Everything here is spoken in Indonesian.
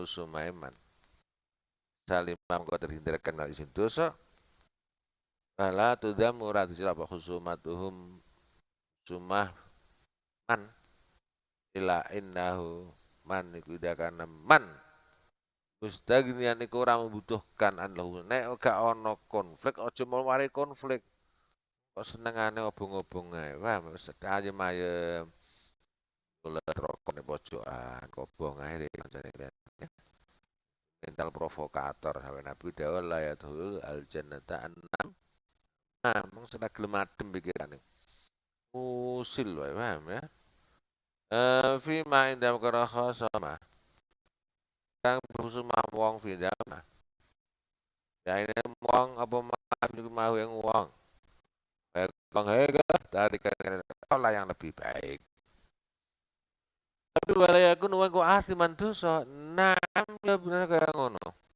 husumaiman salimam kau terhindarkan dari isin dosa wala tudamu ratu apa husumatuhum sumah man ila innahu man iku idakana man mustagnian iku ora membutuhkan anlahu nek gak ono konflik aja mari konflik kok senengane obong-obong ae wah ayem ayem kula rokok ning pojokan kobong ae kancane mental provokator sampe Nabi dawuh la yadhul al jannata annam mung senak gelem adem pikirane usil wae paham ya fi ma indam karaha sama kang bersuma wong fi dama ya ini wong apa mau yang wong bang hega tarikan Allah yang lebih baik tapi walaya aku nuwang kok asli mandosa nam ya bener kaya ngono